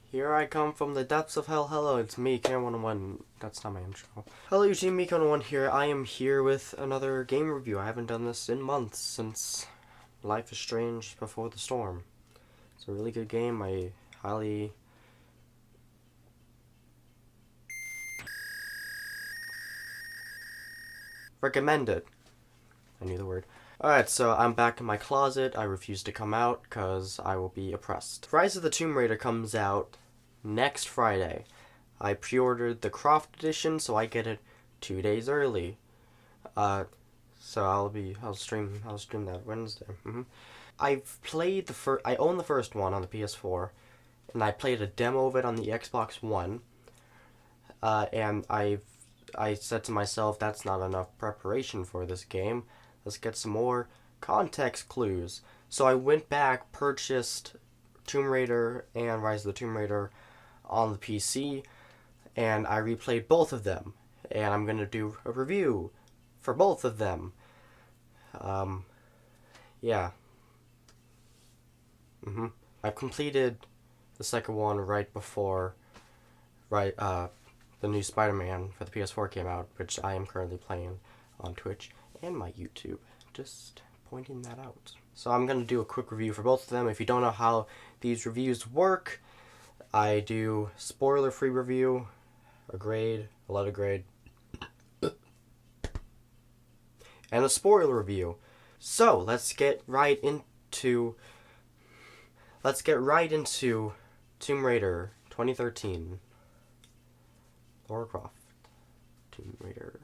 Here I come from the depths of hell. Hello, it's me, Cam101. That's not my intro. Hello, Eugene, Meek101 here. I am here with another game review. I haven't done this in months since Life is Strange Before the Storm. It's a really good game. I highly recommend it. I knew the word. Alright, so I'm back in my closet. I refuse to come out because I will be oppressed. Rise of the Tomb Raider comes out next Friday. I pre-ordered the Croft edition, so I get it 2 days early. So I'll stream that Wednesday. I've played I own the first one on the PS4, and I played a demo of it on the Xbox One. And I said to myself, that's not enough preparation for this game. Let's get some more context clues. So I went back, purchased Tomb Raider and Rise of the Tomb Raider on the PC, and I replayed both of them. And I'm going to do a review for both of them. Yeah. I completed the second one right before, the new Spider-Man for the PS4 came out, which I am currently playing on Twitch and my YouTube. Just pointing that out. So I'm going to do a quick review for both of them. If you don't know how these reviews work, I do spoiler-free review, a grade, a letter grade, and a spoiler review. So let's get right into Tomb Raider 2013. Lara Croft, Tomb Raider.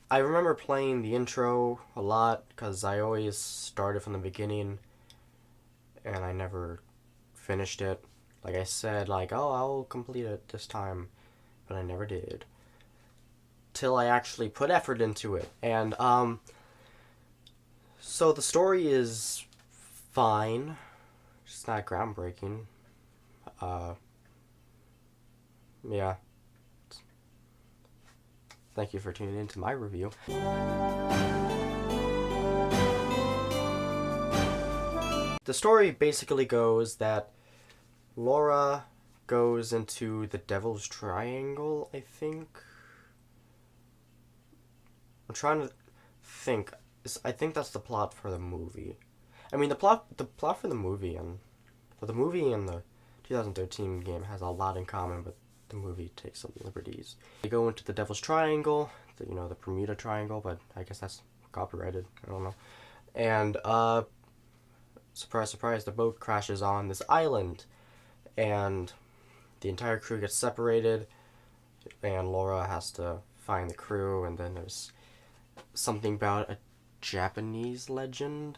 I remember playing the intro a lot because I always started from the beginning and I never finished it. Like I said, oh, I'll complete it this time, but I never did. Till I actually put effort into it. And, so the story is fine. It's not groundbreaking. Yeah. Thank you for tuning in to my review. The story basically goes that Laura goes into the Devil's Triangle, I think. I'm trying to think. I think that's the plot for the movie. I mean, the plot for the movie and the 2013 game has a lot in common, but the movie takes some liberties. They go into the Devil's Triangle, the Bermuda Triangle, but I guess that's copyrighted. I don't know. And surprise, surprise, the boat crashes on this island, and the entire crew gets separated, and Laura has to find the crew. And then there's something about a Japanese legend.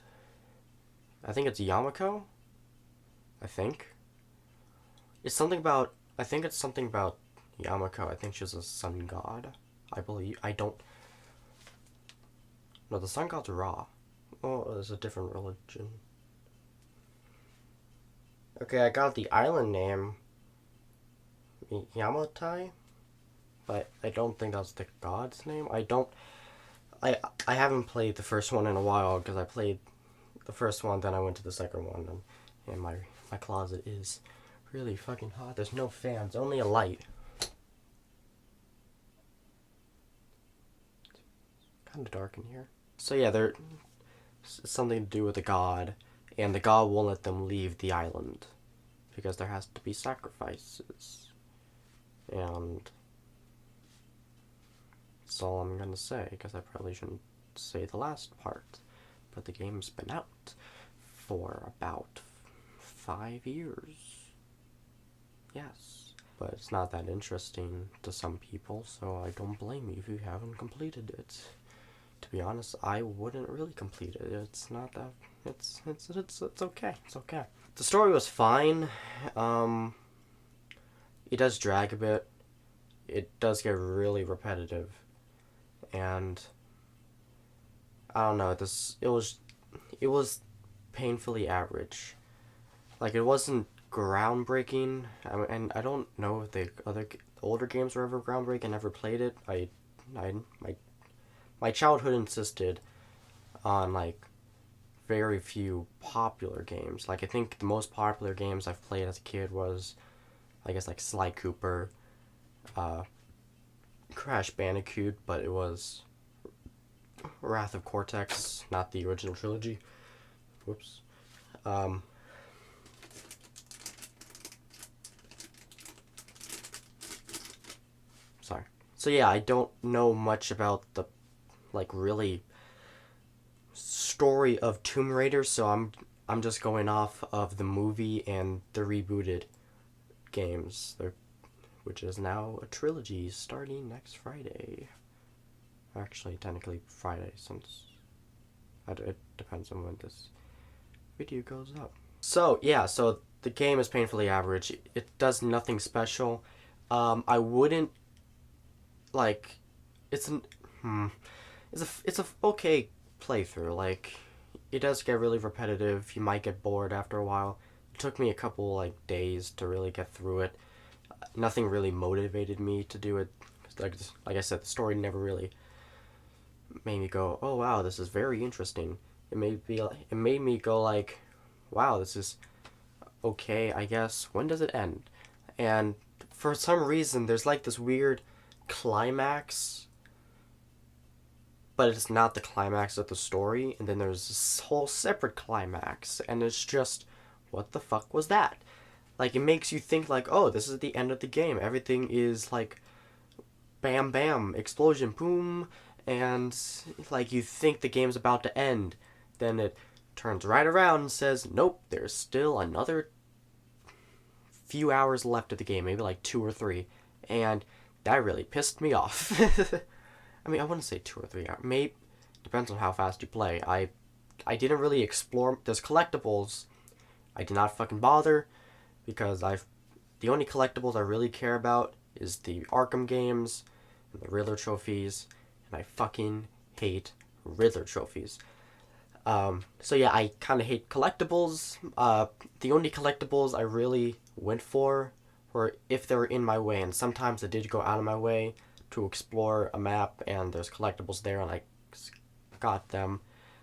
I think it's Yamako. I think it's something about Yamako. I think she's a sun god, I believe. No, the sun god's Ra. Oh, there's a different religion. Okay, I got the island name, Yamatai, but I don't think that's the god's name. I haven't played the first one in a while, because I played the first one, then I went to the second one, and my closet is really fucking hot. There's no fans, only a light. Kind of dark in here. So yeah, there's something to do with the god, and the god won't let them leave the island because there has to be sacrifices. And that's all I'm gonna say, because I probably shouldn't say the last part. But the game's been out for about 5 years. Yes. But it's not that interesting to some people, so I don't blame you if you haven't completed it. To be honest, I wouldn't really complete it. It's not that... It's okay. It's okay. The story was fine. It does drag a bit. It does get really repetitive. And I don't know, it was painfully average. Like, it wasn't groundbreaking, and I don't know if the other older games were ever groundbreaking. I never played it. My childhood insisted on, very few popular games. I think the most popular games I've played as a kid was I guess like Sly Cooper, Crash Bandicoot, but it was Wrath of Cortex, not the original trilogy. Whoops. Sorry. So yeah, I don't know much about the, like, really story of Tomb Raider, so I'm just going off of the movie and the rebooted games, which is now a trilogy starting next Friday. Actually, technically Friday, since it depends on when this video goes up. So yeah, so the game is painfully average. It does nothing special. I wouldn't like. It's an it's a okay playthrough. Like, it does get really repetitive. You might get bored after a while. It took me a couple like days to really get through it. Nothing really motivated me to do it. Like I said, the story never really made me go, "Oh wow, this is very interesting." It made me go like, "Wow, this is okay, I guess. When does it end?" And for some reason, there's like this weird climax, but it's not the climax of the story, and then there's this whole separate climax, and it's just, what the fuck was that? Like, it makes you think like, oh, this is the end of the game. Everything is like, bam bam, explosion, boom, and like you think the game's about to end. Then it turns right around and says, nope, there's still another few hours left of the game, maybe like 2 or 3, and that really pissed me off. I mean, I wouldn't say 2 or 3 hours. Maybe depends on how fast you play. I didn't really explore. There's collectibles. I did not fucking bother because the only collectibles I really care about is the Arkham games and the Riddler trophies, and I fucking hate Riddler trophies. So yeah, I kind of hate collectibles. The only collectibles I really went for were if they were in my way, and sometimes I did go out of my way to explore a map, and there's collectibles there, and I got them.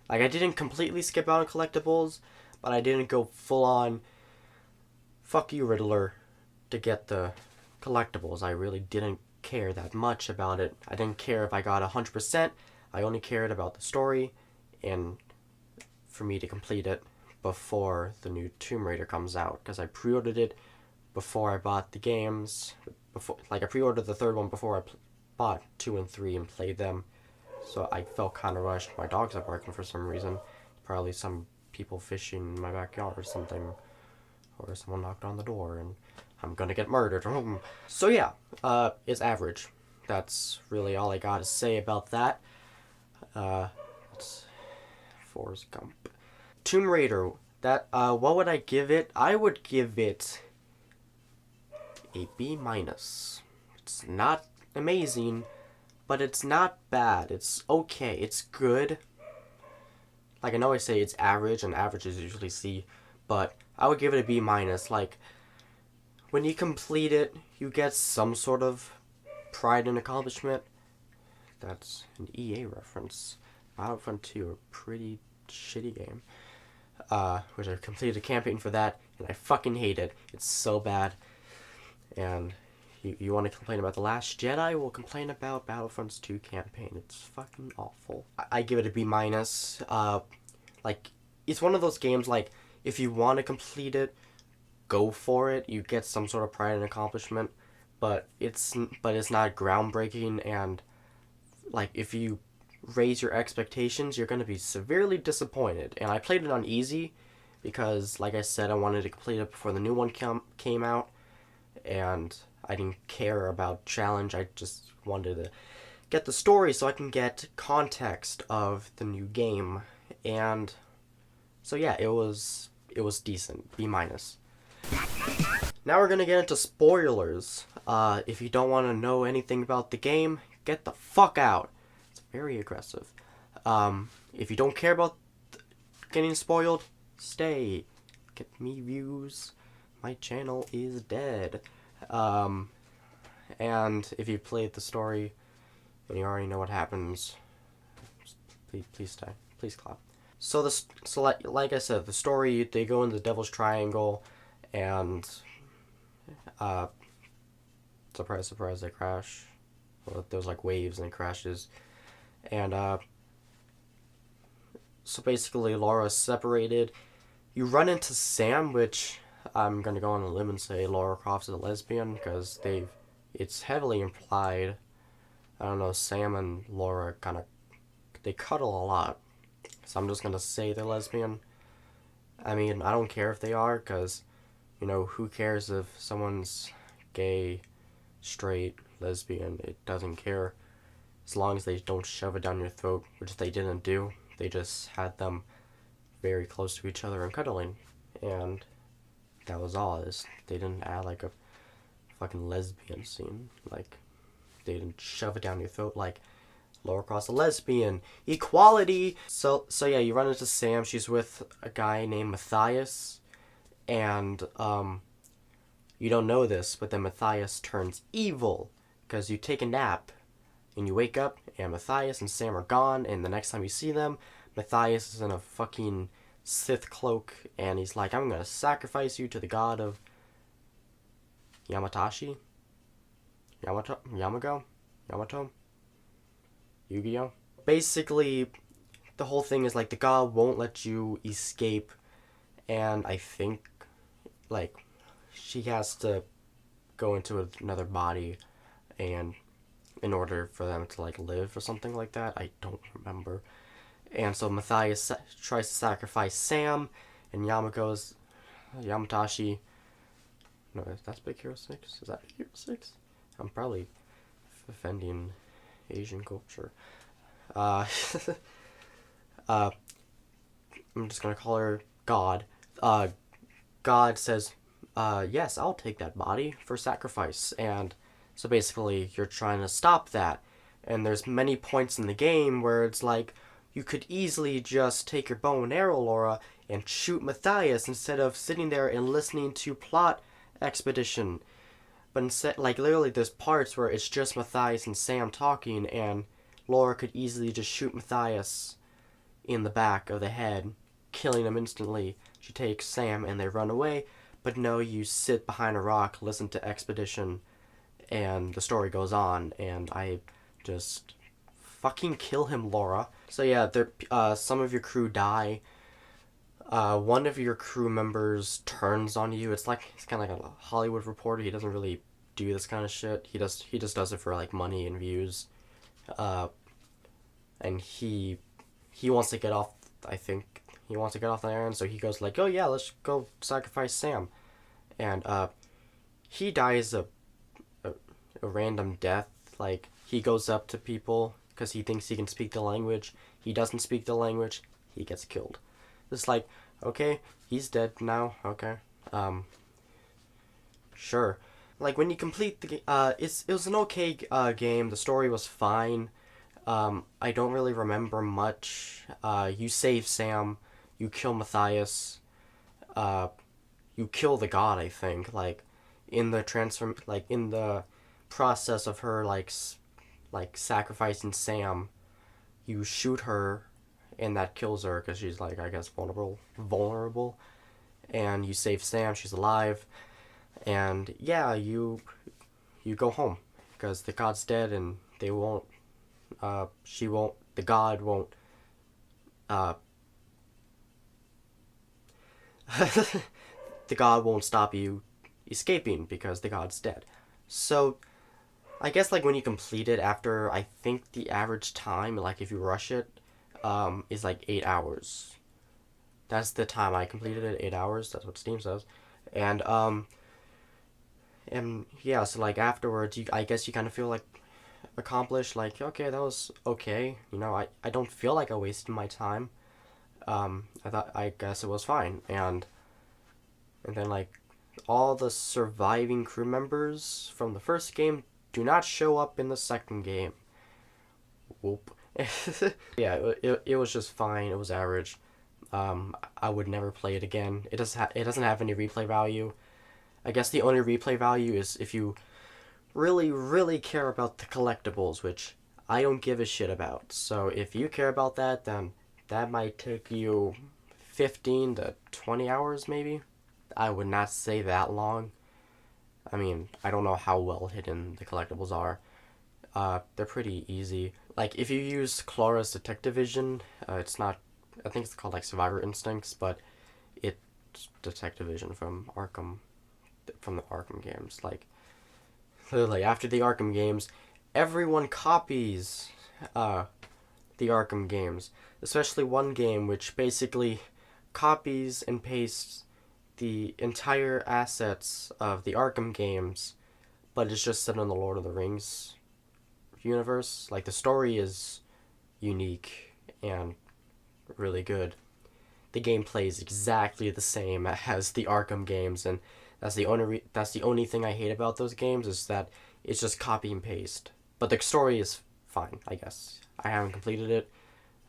Like, I didn't completely skip out on collectibles, but I didn't go full on, fuck you, Riddler, to get the collectibles. I really didn't care that much about it. I didn't care if I got 100%. I only cared about the story, and for me to complete it before the new Tomb Raider comes out, because I pre-ordered it before I bought the games. I pre-ordered the third one before I bought 2 and 3 and played them, so I felt kind of rushed. My dogs are barking for some reason. Probably some people fishing in my backyard or something, or someone knocked on the door and I'm gonna get murdered. So yeah, it's average. That's really all I gotta say about that. It's Forrest Gump. Tomb Raider. What would I give it? I would give it a B-. It's not amazing, but it's not bad. It's okay. It's good. Like, I know I say it's average, and average is usually C, but I would give it a B-. Like, when you complete it, you get some sort of pride and accomplishment. That's an EA reference. Battlefront 2, a pretty shitty game. Which I completed a campaign for that, and I fucking hate it. It's so bad. And you want to complain about The Last Jedi? We'll complain about Battlefront's 2 campaign. It's fucking awful. I give it a B-. Like, it's one of those games, like, if you want to complete it, go for it. You get some sort of pride and accomplishment, but it's not groundbreaking, and, like, if you raise your expectations, you're going to be severely disappointed. And I played it on easy because, like I said, I wanted to complete it before the new one came out, and I didn't care about challenge. I just wanted to get the story so I can get context of the new game. And so yeah, it was decent. B-. Now we're gonna get into spoilers. If you don't want to know anything about the game, get the fuck out. It's very aggressive. If you don't care about getting spoiled, stay. Get me views. My channel is dead. And if you played the story and you already know what happens, please stay. Please clap. So like I said, the story, they go in the Devil's Triangle, and Uh, surprise, surprise, they crash. Well, there's like waves and it crashes. And so basically Laura's separated. You run into Sam, which I'm gonna go on a limb and say Lara Croft is a lesbian because it's heavily implied. I don't know, Sam and Laura they cuddle a lot. So I'm just gonna say they're lesbian. I mean, I don't care if they are because, who cares if someone's gay, straight, lesbian? It doesn't care. As long as they don't shove it down your throat, which they didn't do. They just had them very close to each other and cuddling. And that was all. They didn't add like a fucking lesbian scene. Like, they didn't shove it down your throat like Lara Croft a lesbian. Equality! So yeah, you run into Sam. She's with a guy named Matthias. And, you don't know this, but then Matthias turns evil. Because you take a nap. And you wake up, and Matthias and Sam are gone, and the next time you see them, Matthias is in a fucking Sith cloak, and he's like, I'm gonna sacrifice you to the god of Yamato? Yu-Gi-Oh? Basically, the whole thing is like the god won't let you escape, and I think, like, she has to go into another body, and in order for them to like live or something like that. I don't remember. And so Matthias tries to sacrifice Sam, and Yamatashi. No, that's Big Hero 6? Is that Big Hero 6? I'm probably offending Asian culture. I'm just gonna call her God. God says, yes, I'll take that body for sacrifice. And so basically, you're trying to stop that. And there's many points in the game where it's like, you could easily just take your bow and arrow, Laura, and shoot Matthias instead of sitting there and listening to plot expedition. But instead, like, literally, there's parts where it's just Matthias and Sam talking, and Laura could easily just shoot Matthias in the back of the head, killing him instantly. She takes Sam, and they run away. But no, you sit behind a rock, listen to expedition, and the story goes on, and I just fucking kill him, Laura. So yeah, some of your crew die. One of your crew members turns on you. It's kind of like a Hollywood reporter. He doesn't really do this kind of shit. He just does it for like money and views. And he wants to get off. I think he wants to get off the errand, so he goes like, "Oh yeah, let's go sacrifice Sam," and he dies a random death. Like, he goes up to people because he thinks he can speak the language. He doesn't speak the language. He gets killed. It's like, okay, he's dead now. Okay, sure. Like, when you complete the game, it was an okay game. The story was fine. I don't really remember much. You save Sam. You kill Matthias. You kill the god, I think. Like, in the process of her like sacrificing Sam, you shoot her, and that kills her because she's like, I guess, vulnerable, and you save Sam. She's alive, and yeah, you go home because the god's dead, and the god won't the god won't stop you escaping because the god's dead. So I guess, like, when you complete it after, I think the average time, like, if you rush it, is like 8 hours. That's the time I completed it, 8 hours. That's what Steam says. And yeah, so like afterwards, I guess you kind of feel like accomplished. Like, okay, that was okay. I don't feel like I wasted my time. I guess it was fine. And then, like, all the surviving crew members from the first game do not show up in the second game. Whoop. Yeah, it was just fine. It was average. I would never play it again. It doesn't have any replay value. I guess the only replay value is if you really, really care about the collectibles, which I don't give a shit about. So if you care about that, then that might take you 15 to 20 hours maybe. I would not say that long. I mean, I don't know how well hidden the collectibles are. They're pretty easy. Like, if you use Clara's Detective Vision, it's not, I think it's called, like, Survivor Instincts, but it's Detective Vision from the Arkham games. Like, literally, after the Arkham games, everyone copies, the Arkham games. Especially one game which basically copies and pastes the entire assets of the Arkham games, but it's just set in the Lord of the Rings universe. Like, the story is unique and really good. The gameplay is exactly the same as the Arkham games, and that's the only thing I hate about those games, is that it's just copy and paste. But the story is fine, I guess. I haven't completed it.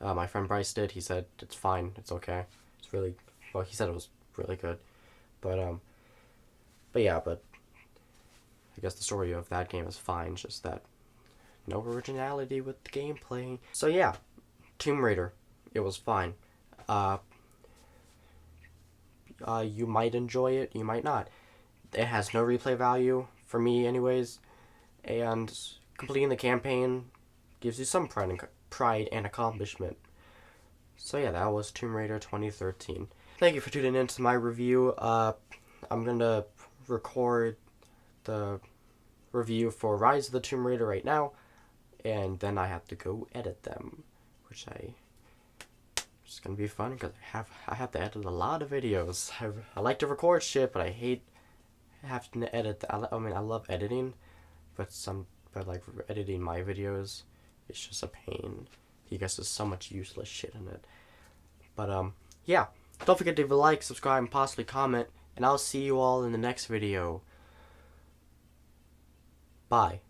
My friend Bryce did. He said it's fine. It's okay. It's really, well, he said it was really good. But yeah, but I guess the story of that game is fine. Just that no originality with the gameplay. So yeah, Tomb Raider. It was fine. Uh, you might enjoy it. You might not. It has no replay value for me, anyways. And completing the campaign gives you some pride and accomplishment. So yeah, that was Tomb Raider 2013. Thank you for tuning in to my review. I'm gonna record the review for Rise of the Tomb Raider right now, and then I have to go edit them, which it's gonna be fun because I have to edit a lot of videos. I like to record shit, but I hate having to edit. I mean, I love editing, but like editing my videos, it's just a pain because there's so much useless shit in it. But yeah, don't forget to like, subscribe, and possibly comment, and I'll see you all in the next video. Bye.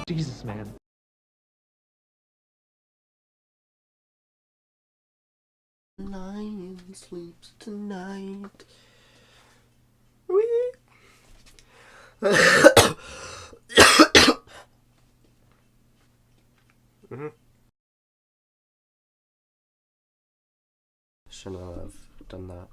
Jesus, man. Lion sleeps tonight. Wee. Shouldn't have done that.